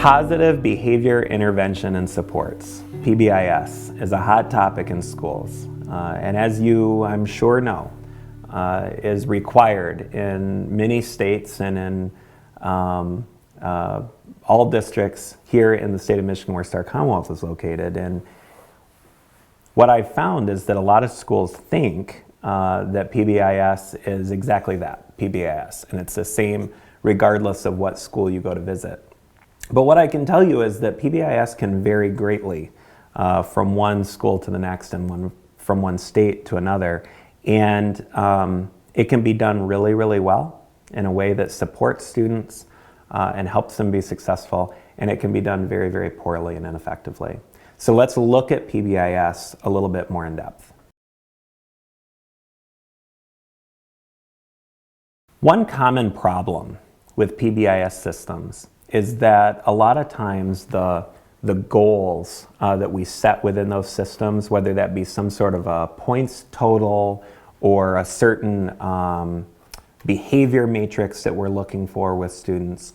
Positive behavior intervention and supports, PBIS, is a hot topic in schools. And as you, I'm sure, know, is required in many states and in all districts here in the state of Michigan where Star Commonwealth is located. And what I've found is that a lot of schools think that PBIS is exactly that, PBIS, and it's the same regardless of what school you go to visit. But what I can tell you is that PBIS can vary greatly from one school to the next and from one state to another. And it can be done really, really well in a way that supports students and helps them be successful. And it can be done very, very poorly and ineffectively. So let's look at PBIS a little bit more in depth. One common problem with PBIS systems is that a lot of times the goals that we set within those systems, whether that be some sort of a points total or a certain behavior matrix that we're looking for with students,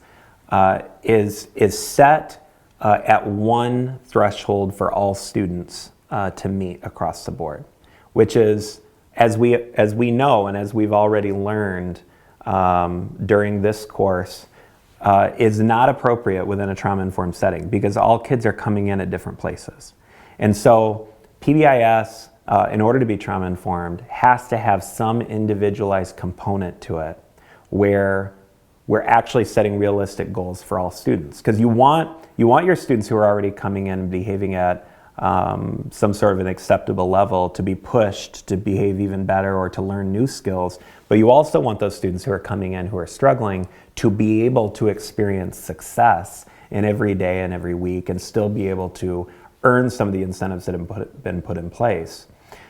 is set at one threshold for all students to meet across the board, which is, as we know and as we've already learned during this course, is not appropriate within a trauma-informed setting because all kids are coming in at different places. And so PBIS, in order to be trauma-informed, has to have some individualized component to it where we're actually setting realistic goals for all students. Because you want your students who are already coming in and behaving at some sort of an acceptable level to be pushed to behave even better or to learn new skills. But you also want those students who are coming in who are struggling to be able to experience success in every day and every week and still be able to earn some of the incentives that have been put in place.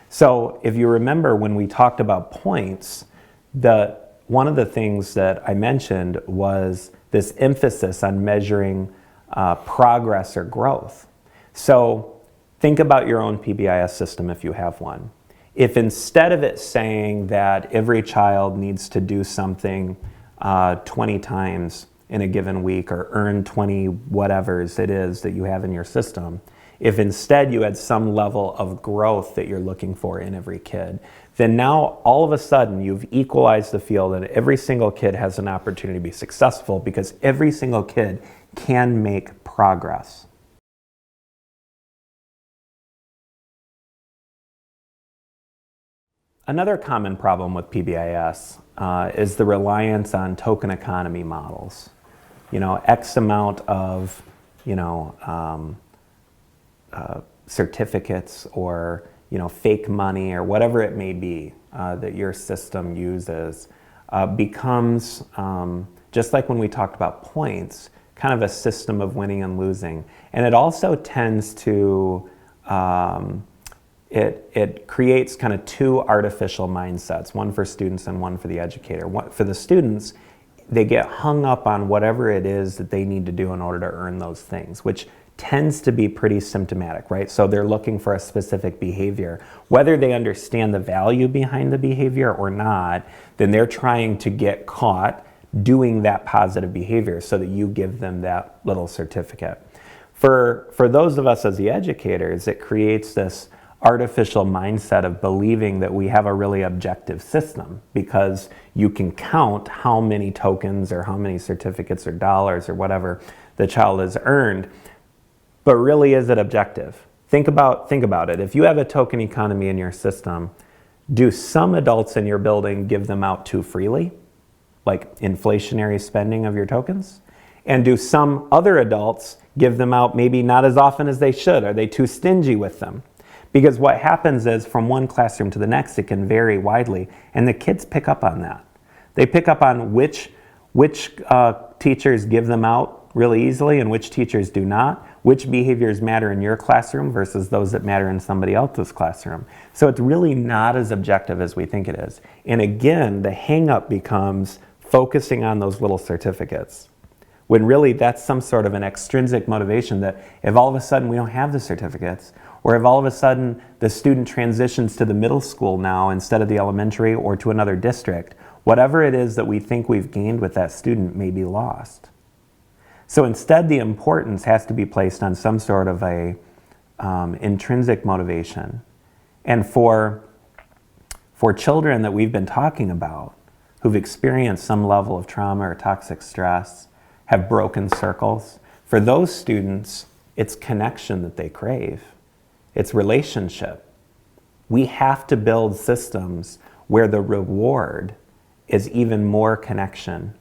So if you remember when we talked about points, one of the things that I mentioned was this emphasis on measuring progress or growth. So think about your own PBIS system if you have one. If instead of it saying that every child needs to do something 20 times in a given week or earn 20 whatevers it is that you have in your system, if instead you had some level of growth that you're looking for in every kid, then now all of a sudden you've equalized the field and every single kid has an opportunity to be successful because every single kid can make progress. Another common problem with PBIS is the reliance on token economy models. X amount of, certificates or, fake money or whatever it may be that your system uses becomes, just like when we talked about points, kind of a system of winning and losing. And it also tends to It creates kind of two artificial mindsets, one for students and one for the educator. For the students, they get hung up on whatever it is that they need to do in order to earn those things, which tends to be pretty symptomatic, right? So they're looking for a specific behavior. Whether they understand the value behind the behavior or not, then they're trying to get caught doing that positive behavior so that you give them that little certificate. For those of us as the educators, it creates this artificial mindset of believing that we have a really objective system because you can count how many tokens or how many certificates or dollars or whatever the child has earned, but really is it objective? Think about it. If you have a token economy in your system, do some adults in your building give them out too freely, like inflationary spending of your tokens? And do some other adults give them out maybe not as often as they should? Are they too stingy with them? Because what happens is from one classroom to the next, it can vary widely, and the kids pick up on that. They pick up on which teachers give them out really easily and which teachers do not, which behaviors matter in your classroom versus those that matter in somebody else's classroom. So it's really not as objective as we think it is. And again, the hang-up becomes focusing on those little certificates, when really that's some sort of an extrinsic motivation that if all of a sudden we don't have the certificates, or if all of a sudden the student transitions to the middle school now instead of the elementary or to another district, whatever it is that we think we've gained with that student may be lost. So instead, the importance has to be placed on some sort of a intrinsic motivation. And for children that we've been talking about, who've experienced some level of trauma or toxic stress, have broken circles, for those students, it's connection that they crave. It's relationship. We have to build systems where the reward is even more connection,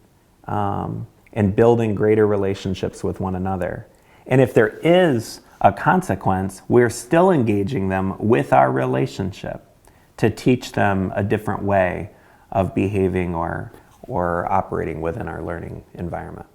and building greater relationships with one another. And if there is a consequence, we're still engaging them with our relationship to teach them a different way of behaving or operating within our learning environment.